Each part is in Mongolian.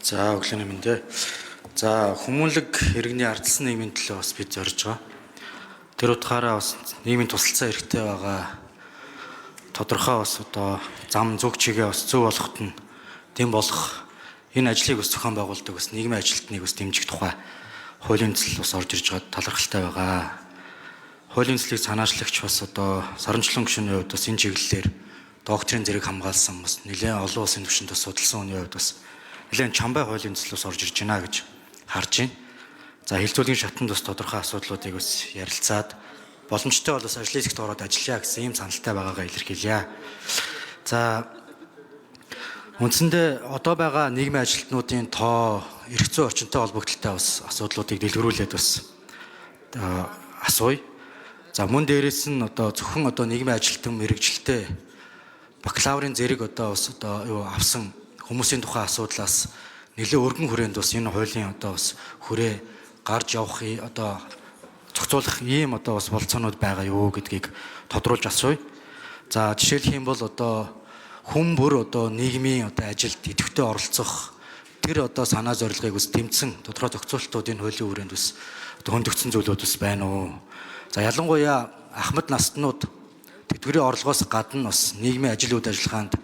За өглөөний мэндэ. За хүмүүнлэг иргэний ардсан нийгмийн төлөө бас бид зорж байгаа. Тэр утгаараа бас нийгмийн тусалцаа хэрэгтэй байгаа. Тодорхой бас одоо зам зүг чигээ бас зөв болгоход нь дэм болох энэ ажлыг бас зохион байгуулдаг бас нийгмийн ажилтныг бас дэмжих тухай хуулийн төсөл бас орж ирж байгаа талархалтай байгаа. Хуулийн төслийг санаачлагч бас одоо Саранчлан гишүүний хувьд бас энэ чиглэлээр докторийн зэрэг хамгаалсан бас нэлээд олон улсын түвшинд бас судалсан хүний хувьд бас нэлээд чамбай хуулийн төслөөс орж ирж байна гэж харж байна. За хилцүүлгийн шатанд бас тодорхой асуудлуудыг бас ярилцаад боломжтой бол бас ажлын хэсэгт ороод ажиллая гэсэн ийм саналтай байгаагаа илэрхийлье. За үндсэндээ одоо байгаа нийгмийн ажилтнуудын тоо эрх зүйн орчинтой холбогдлолтой бас асуудлуудыг дэлгэрүүлээд бас асууя. За мөн дээрээс нь одоо зөвхөн одоо нийгмийн ажилтан мэрэгжилтэй бакалаврын зэрэг одоо бас одоо авсан хүмүүсийн тухайн асуудлаас нэлээд өргөн хүрээнд бас энэ хуулийн одоо бас хүрээ гарч явахыг одоо зохицуулах ийм одоо бас болцоонууд байгаа юу гэдгийг тодруулж асууя. За жишээлх юм бол одоо хүн бүр одоо нийгмийн одоо ажилд идэвхтэй оролцох тэр одоо санаа зорилгыг бас тэмцэн тодорхой зохицуултуудын хуулийн хүрээнд бас одоо хөндөгдсөн зүйлүүд бас байна уу. За ялангуяа ахмад настнууд тэтгэврийн орлогоос гадна бас нийгмийн ажил үйл ажиллагаанд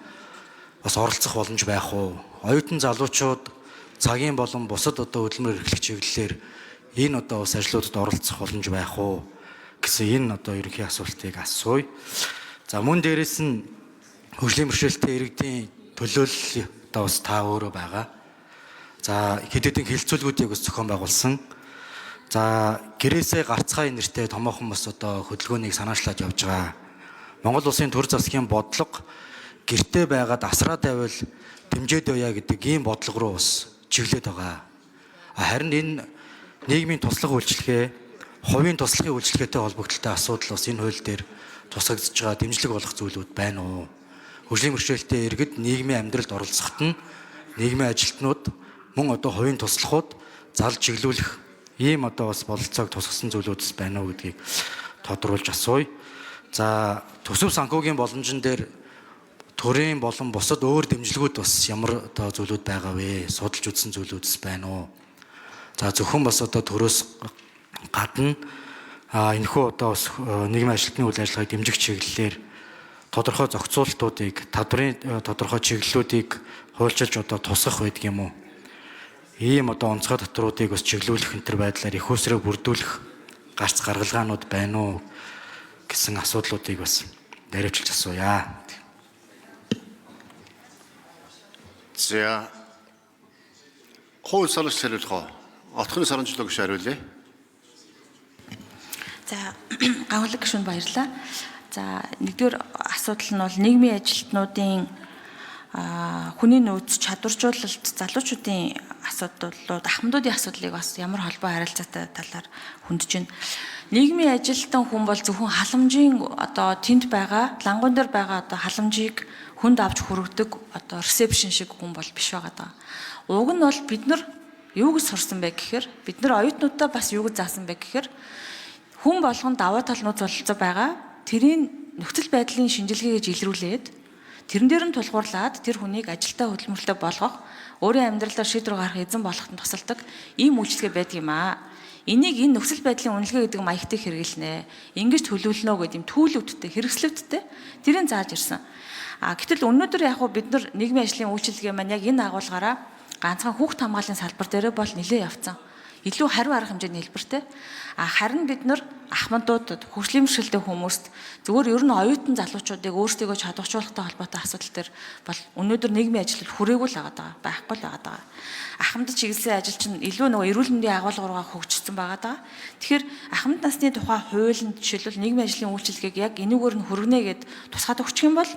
бас оролцох боломж байх уу? Оюутан залуучууд цагийн болон бусад одоо хөдөлмөр эрхлэх чиглэлээр энэ одоо бас ажлуудад оролцох боломж байх уу гэсэн энэ одоо ерөнхий асуултыг асууя. За мөн дээрээс нь хөгжлийн бэрхшээлтэй иргэдийн төлөөлөл одоо бас та өөрөө байгаа. За хэд хэдэн хилцүүлгүүдийг бас зохион байгуулсан. За гэрээсээ гарцгаая нэртэй томоохон бас одоо хөдөлгөөнийг санаачлаад явж байгаа. Монгол улсын төр засгийн бодлого гэртээ байгаад асраа тавил дэмжээд байя гэдэг ийм бодлого руу бас чиглээд байгаа. Харин энэ нийгмийн туслах үйлчлэгээ, хувийн туслахын үйлчлэгээтэй холбогдлолтой асуудал бас энэ хууль дээр тусгагдж байгаа дэмжлэг болох зүйлүүд байна уу? Хөгжлийн бэрхшээлтэй иргэд нийгмийн амьдралд оролцоход нь нийгмийн ажилтнууд мөн одоо хувийн туслахууд зал чиглүүлэх ийм одоо бас бололцоог тусгасан зүйлүүдс байна уу гэдгийг тодруулж асууя. За төсөв санхүүгийн боломжн дээр төрийн болон бусад өөр дэмжлэгүүд бас ямар одоо зүйлүүд байгаа вэ? Судалж үзсэн зүйлүүдс байна уу? За зөвхөн бас одоо төрөөс гадна энэхүү одоо бас нийгмийн ажилтны үйл ажиллагааг дэмжих чиглэлээр тодорхой зохицуултуудыг, татврын тодорхой чиглэлүүдийг хуульчилж одоо тусгах байдаг юм уу? Ийм одоо онцгой татваруудыг бас чиглүүлэх энэ төр байдлаар их усрыг бүрдүүлэх гарц гаргалгаанууд байна уу гэсэн асуудлуудыг бас наривчилж асууя. За хууль санаач хариулах. Отхны саранчлаг гэж хариулъя. За гавлаг гишүүнд баярлалаа. За нэгдүгээр асуудал нь бол нийгмийн ажилтнуудын хүний нөөц чадваржуулалт залуучуудын асуудлууд ахмадуудын асуудлыг бас ямар холбоо харилцаатай талаар хөндөж байна. Нийгмийн ажилтан хүн бол зөвхөн халамжийн одоо тэнд байгаа лангуун дээр байгаа одоо халамжийг хүнд авч хүргэдэг одоо ресепшн шиг хүн бол биш байгаа даа. Уг нь бол бид нар юуг сурсан бэ гэхээр бид нар оюутнуудаа бас юуг заасан бэ гэхээр хүн болгонд даваа талнууд бололцоо байгаа. Тэрийн нөхцөл байдлын шинжилгээ гэж илрүүлээд тэрэн дээр нь тулгуурлаад тэр хүнийг ажилдаа хөдөлмөрлөлтөд болгох, өөрийн амьдралаар шийдвэр гаргах эзэн болгоход нь тусалдаг ийм үйлчлэгээ байдаг юм аа. Энийг энэ нөхцөл байдлын үнэлгээ гэдэг маягтыг хэрэглэнэ. Ингэж төлөвлөнө гэдэг юм түүлүүдтэй, хэрэгслүүдтэй тэрийг зааж ирсэн. Гэтэл өнөөдөр яг бид нар нийгмийн ажлын үйлчилгээ маань яг энэ агуулгаараа ганцхан хүүхд хамгааллын салбар дээр бол нэлээд явцсан. Илүү хариу арга хэмжээний хэлбэртэй. Харин бид нар ахмадуудад хөгжлийн бэрхшээлтэй хүмүүст зөвхөн ер нь оюутан залуучуудыг өөрсдийгөө чадваржуулахтай холбоотой асуудал төр бол өнөөдөр нийгмийн ажлууд хүрээгүй л байгаа байхгүй л байгаа. Ахмад чиглэлийн ажил чинь илүү нөгөө эрүүл мэндийн агуулгаараа хөгжсөн байгаа. Тэгэхээр ахмад насны тухай хуулинд жишээлбэл нийгмийн ажлын үйлчилгээг яг энүүгээр нь хүргэнэ гэд тусгаад өгчих юм бол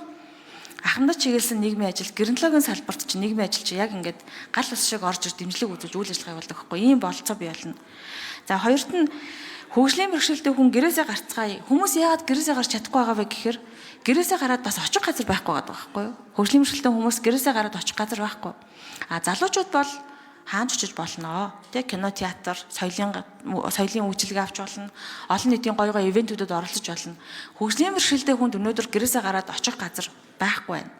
ахмад чиглэсэн нийгмийн ажил гэрнлогийн салбарт чинь нийгмийн ажил чи яг ингээд гал ус шиг орж ир дэмжлэг үзүүлж үйл ажиллагаа явуулдаг байхгүй ийм болцоо бий болно. За хоёрт нь хөгжлийн бэрхшээлтэй хүн гэрээсээ гарцгаая. Хүмүүс яагаад гэрээсээ гарч чадахгүй байгаа вэ гэхээр гэрээсээ гараад бас очих газар байхгүй байгаа байхгүй юу? Хөгжлийн бэрхшээлтэй хүмүүс гэрээсээ гараад очих газар байхгүй. Залуучууд бол хаанч очиж болно. Тэ кино, театр, соёлын үйлчилгээ авч болно. Олон нийтийн гоё гоё ивентүүдэд оролцож болно. Хөгжлийн бэрхшээлтэй хүнд өнөөдөр гэрээсээ гараад очих газар байхгүй байна.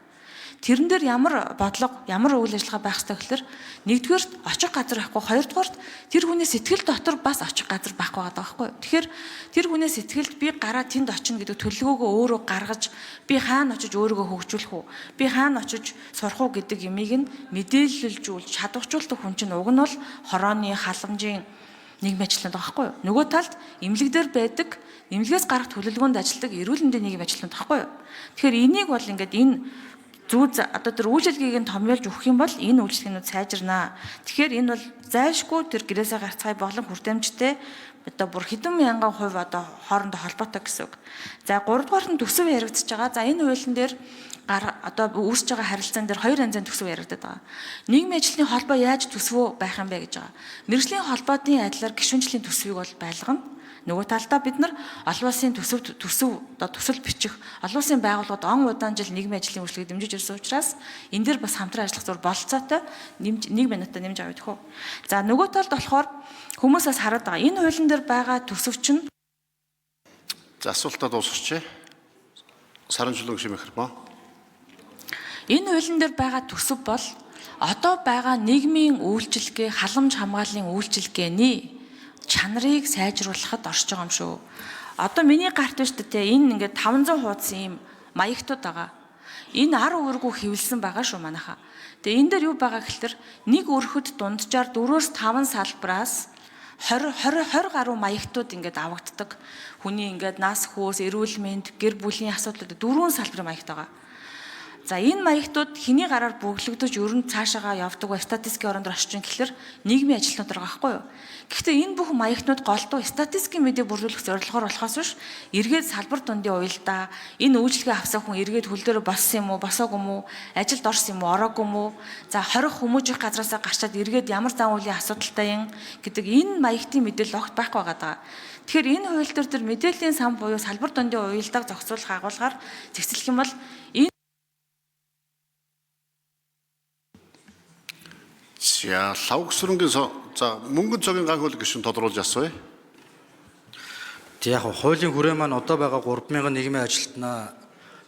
Тэрэн дээр ямар бодлого, ямар үйл ажиллагаа байх ёстой гэхээр нэгдүгээр очих газар байхгүй, хоёрдугаар тэр хүний сэтгэл дотор бас очих газар байхгүй байгаа байхгүй юу. Тэгэхээр тэр хүний сэтгэлд би гараа тэнд очино гэдэг төлөвлөгөөгөө өөрөө гаргаж би хаана очиж өөрийгөө хөгжүүлэх үү? Би хаана очиж сурах уу гэдэг юмыг нь мэдээлэлжүүлж чадваржуулдаг хүн чинь уг нь бол хорооны халамжийн нийгмийн ажилтнууд байгаа байхгүй юу. Нөгөө талд эмнэлэг дээр байдаг, эмнэлгээс гарах төлөвлөгөөнд ажилладаг эрүүл мэндийн нийгмийн ажилтнууд байхгүй юу. Тэгэхээр энийг бол ингээд энэ зүү одоо тэр үйлчилгээг нь томьёолж өгөх юм бол энэ үйлчилгээнүүд сайжирнаа. Тэгэхээр энэ бол зайлшгүй тэр гэрээсээ гарцгай болон хүртээмжтэй одоо бүр хэдэн мянган хувь одоо хоорондоо холбоотой гэсэн үг. За 3 дугаар нь төсөв яригдчихэж байгаа. За энэ хуулийн дээр одоо үүсэж байгаа харилцаан дээр хоёр янзын төсөв яригдаад байгаа. Нийгмийн ажлын холбоо яаж төсвөө байх юм бэ гэж байгаа. Мэргэжлийн холбоотны адилаар гишүүнжлийн төсвийг бол байлгана. Нөгөө талдаа бид нар олон улсын төсөв бичих олон улсын байгууллагууд он удаан жил нийгмийн ажлын үйлчлэгийг дэмжиж ирсэн учраас энэ дээр бас хамтран ажиллах зур болцоотой 1 минутаа нэмж авъя гэх үү. За нөгөө талд болохоор хүмүүсээс хараад байгаа. Энэ хуулийн дээр байгаа төсөв чинь За асуултаа дуусгач. Саранчулан гişim микрофон. Энэ хуулийн дээр байгаа төсөв бол одоо байгаа нийгмийн үйлчилгээ, халамж хамгааллын үйлчилгээний чанарыг сайжруулахад орж байгаа юм шүү. Одоо миний гарт байна шүү дээ. Энэ ингээд 500 хуудас ийм маягтууд байгаа. Энэ 10 өргөө хэвлсэн байгаа шүү манайхаа. Тэгээ энэ дээр юу байгаа гэхээр нэг өрхөд дунджаар 4-5 салбараас 20 гаруй маягтууд ингээд авагддаг. Хүний ингээд нас хөөс, эрүүл мэнд, гэр бүлийн асуудлууд 4 салбарын маягт байгаа. За энэ маягтууд хэний гараар бүглэгдэж ер нь цаашаагаа явдаг ба статистикийн оронд орчин гэхэлэр нийгмийн ажилтнууд байгаа байхгүй юу. Гэхдээ энэ бүх маягтнууд голдуу статистикийн мэдээ бүрдүүлэх зорилгоор болохоос биш эргээд салбар дундын уялдаа энэ үйлчлэгээ авсан хүн эргээд хөл дээр боссон юм уу, босоогүй юм уу, ажилд орсон юм уу, ороогүй юм уу. За 20 хүмүүжих газраасаа гарчаад эргээд ямар зан үйлийн асуудалтай юм гэдэг энэ маягтын мэдээлэл огт байхгүй байгаа даа. Тэгэхээр энэ хууль дээр мэдээллийн сан буюу салбар дундын уялдааг зохицуулах агуулгаар зэгцлэх юм бол За лавгсрынгийн за мөнгөн цогийн гайхуулах гишүүн тодруулж асууя. Тэг яг хуулийн хүрээ маань одоо байгаа 3000 нийгмийн ажилтнаа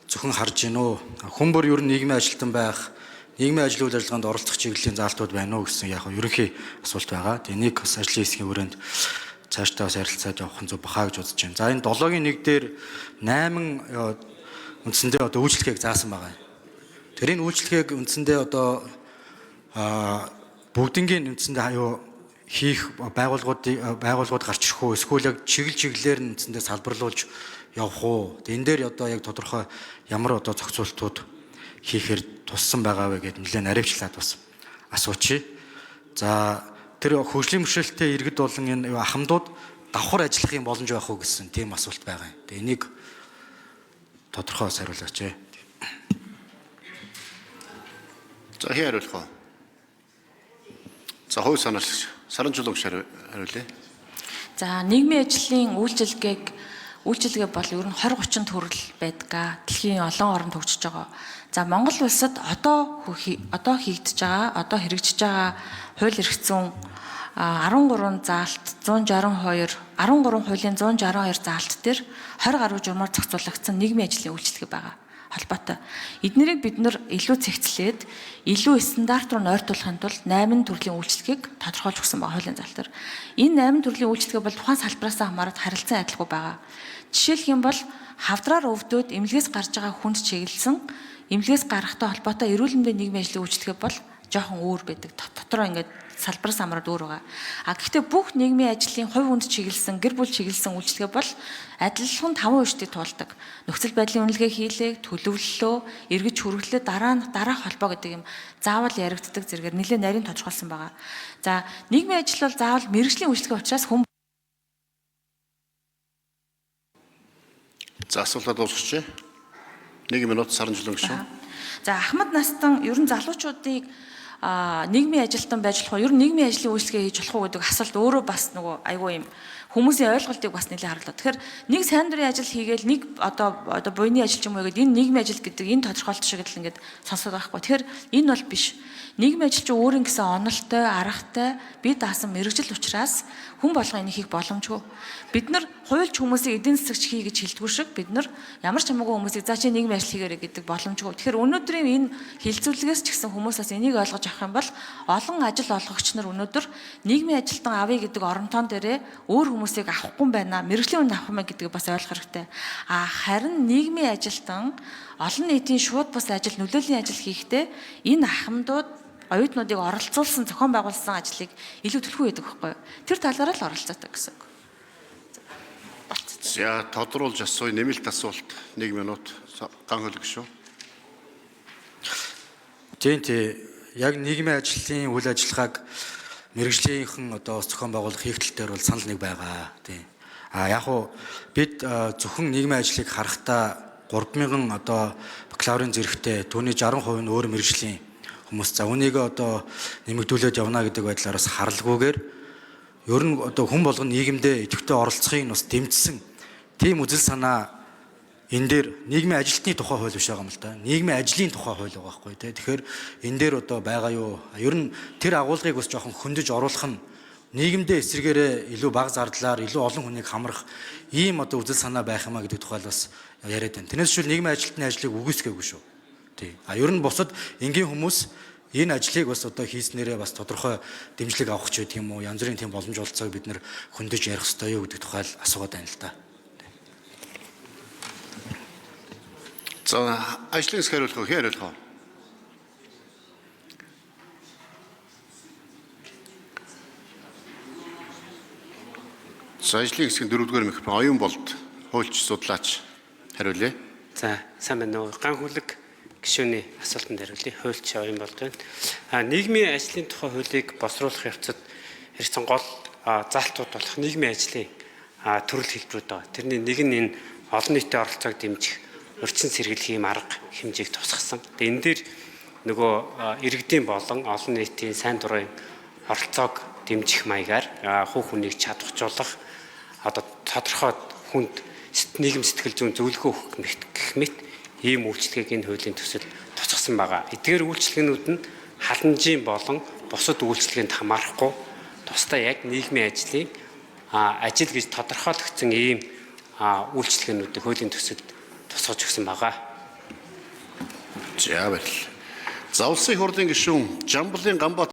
зөвхөн харж гин үү? Хүн бүр ер нь нийгмийн ажилтан байх, нийгмийн ажил үйл ажиллагаанд оролцох чиглэлийн заалтууд байна уу гэсэн яг ерөнхий асуулт байгаа. Энийг бас ажлын хэсгийн хүрээнд цаашдаа бас ярилцаад явах нь зөв бахаа гэж бодож байна. За энэ 7-гийн 1 дээр 8 үндсэндээ одоо үйлчлэгийг заасан байгаа. Тэр энэ үйлчлэгийг үндсэндээ одоо бүгднгийн үндсэндээ аюу хийх байгууллагууд гарч ирэх үү? Эсвэл яг чиглэлээр нь үндсэндээ салбарлуулж явах уу? Энэ дээр одоо яг тодорхой ямар одоо зохицуултууд хийхээр туссан байгаа вэ гэдээ нэлээд наривчлаад бас асуучих. За тэр хөгжлийн бэрхшээлтэй иргэд болон энэ ахмадууд давхар ажиллах юм боломж байх уу гэсэн тийм асуулт байгаа юм. Тэгээ энийг тодорхой хариулаач. За хариулах уу? За хууль санаач Саранчулан хариулъя. За нийгмийн ажлын үйлчилгээ бол ер нь 20-30 төрөл байдаг. Дэлхийн олон оронд хөгжиж байгаа. За Монгол улсад одоо хийгдэж байгаа, одоо хэрэгжиж байгаа хууль эрх зүйн 13 заалт 162 13 хуулийн 162 заалт дээр 20 гаруй журмаар зохицуулагдсан нийгмийн ажлын үйлчилгээ байгаа. Холбоотой. Эднэрийг бид нар илүү цэгцлээд илүү стандарт руу нойртуулахын тулд 8 төрлийн үйлчлэгийг тодорхойлж өгсөн байгаа хуулийн залтар. Энэ 8 төрлийн үйлчлэгээ бол тухайн салбараас хамаарат харилцан адилгүй байгаа. Жишээлх юм бол хавдраар өвдөд эмнэлгээс гарч байгаа хүнд чиглэсэн эмнэлгээс гарахтай холбоотой эрүүл мэндийн нийгмийн ажлын үйлчлэгээ бол жоохон өөр байдаг. Дотроо ингээд салбараас хамаарат өөр байгаа. Гэхдээ бүх нийгмийн ажлын хувь хүнд чиглэсэн, гэр бүл чиглэсэн үйлчлэгээ бол адилхан 5 үедээ туулдаг. Нөхцөл байдлын үнэлгээ хийлээ, төлөвлөлөө, эргэж хүргэлээ, дараах холбоо гэдэг юм заавал яригддаг зэрэгээр нэлээд нарийн тодорхойлсон байгаа. За нийгмийн ажил бол заавал мэргэжлийн үйлчлэгээ учраас хүн За асуултаа дуусгач. 1 минут Саранчулан гишүүн. За ахмад настан ер нь залуучуудыг нийгмийн ажилтан байж болох уу? Ер нь нийгмийн ажлын үйлчлэгээ хийж болох уу гэдэг асуулт өөрөө бас нөгөө айгүй юм хүмүүсийн ойлголтыг бас нэлээд харуулдаг. Тэгэхээр нэг сайн дурын ажил хийгээл нэг одоо буйны ажил ч юм уу гэдэг энэ нийгмийн ажил гэдэг энэ тодорхойлт шиг л ингээд сонсоод байгаа хгүй. Тэгэхээр энэ бол биш. Нийгмийн ажил чинь өөрийн гэсэн онолтой, аргатай, бие даасан мэрэгжил учраас хүн болгон энийг хийх боломжгүй. Бид нар хуульч хүмүүсийг эдийн засагч хий гэж хэлдэггүй шиг бид нар ямар ч хамаагүй хүмүүсийг за чи нийгмийн ажил хийгээрэй гэдэг боломжгүй. Тэгэхээр өнөөдрийн энэ хилцүүлгээс ч гэсэн хүмүүс бас энийг ойлгож авах юм бол олон ажил олгогч нар өнөөдөр нийгмийн ажилтан авъя гэдэг оромтон дээрээ өөр хүмүүсийг авахгүй байна, мэрэгжлийн үнд авах юм гэдгийг бас ойлгох хэрэгтэй. Харин нийгмийн ажилтан олон нийтийн шууд бус ажил, нөлөөллийн ажил хийхдээ энэ ахмадууд оюутнуудыг оролцуулсан, зохион байгуулсан ажлыг илүү төлхөө хийдэг байхгүй юу? Тэр талаараа л оролцоотой гэсэн үг. За тодруулж асууя, нэмэлт асуулт 1 минут ган хөлөг шүү. Тийм яг нийгмийн ажлын үйл ажиллагааг мэрэгжлийнхэн одоо зохион байгуулах хийгдэл дээр бол санал нэг байгаа. Тийм. Яг уу бид зөвхөн нийгмийн ажлыг харахтаа 3000 одоо бакалаврын зэрэгтэй түүний 60% нь өөр мэрэгжлийн хүмүүс. За үнийг одоо нэмэгдүүлээд явна гэдэг байдлаараас харалгүйгээр ер нь одоо хүн болгон нийгэмдээ идэвхтэй оролцохыг бас дэмжсэн тийм үзэл санаа энэ дээр нийгмийн ажилтны тухай хууль биш байгаа юм л да. Нийгмийн ажлын тухай хууль байгаа байхгүй тий. Тэгэхээр энэ дээр одоо байгаа юу? Ер нь тэр агуулгыг бас жоохон хөндөж оруулах нь нийгэмдээ эсрэгээрээ илүү бага зардлаар илүү олон хүнийг хамрах ийм одоо үзэл санаа байх юмаа гэдэг тухай бас яриад байна. Тэрнээс шүүл нийгмийн ажилтны ажлыг үгүйсгээгүй шүү. Тий. Ер нь бусад энгийн хүмүүс энэ ажлыг бас одоо хийснээрээ бас тодорхой дэмжлэг авах ч гэдэг юм уу, янз бүрийн тийм боломж олцоог бид нэр хөндөж ярих ёстой юу гэдэг тухай л асуугаад байна л да. За ажлын хэсэг хариулах уу? За ажлын хэсгийн 4-р микрофон оюун болд хуульч судлаач хариулъя. За сайн байна уу? Ган хүлэг гишүүний асуултанд хариулъя. Хуульч оюун болд байна. Нийгмийн ажлын тухай хуулийг босруулах явцад хэрэгцэн гол заалтууд болох нийгмийн ажлын төрөл хэлбэрүүд байгаа. Тэрний нэг нь энэ олон нийтийн оролцоог дэмжих урьдчилан сэргийлэхийн арга хэмжээг тусгасан. Тэгээ энэ дээр нөгөө иргэдийн болон олон нийтийн сайн дурын оролцоог дэмжих маягаар хүүх хүнийг чадваржуулах одоо тодорхой хүнд нийгэм сэтгэл зүйн зөвлөгөө өгөх гэх мэт ийм үйлчлэгийг энэ хуулийн төсөл тусгасан байгаа. Эдгээр үйлчлэгнүүд нь халамжийн болон бусад үйлчлэгэнд хамаарахгүй тусдаа яг нийгмийн ажлын ажил гэж тодорхойлогдсон ийм үйлчлэгээнүүдийг хуулийн төсөлд тусгаж өгсөн байгаа. За баярлалаа. За улсын хурлын гишүүн Жамбалын Ганбат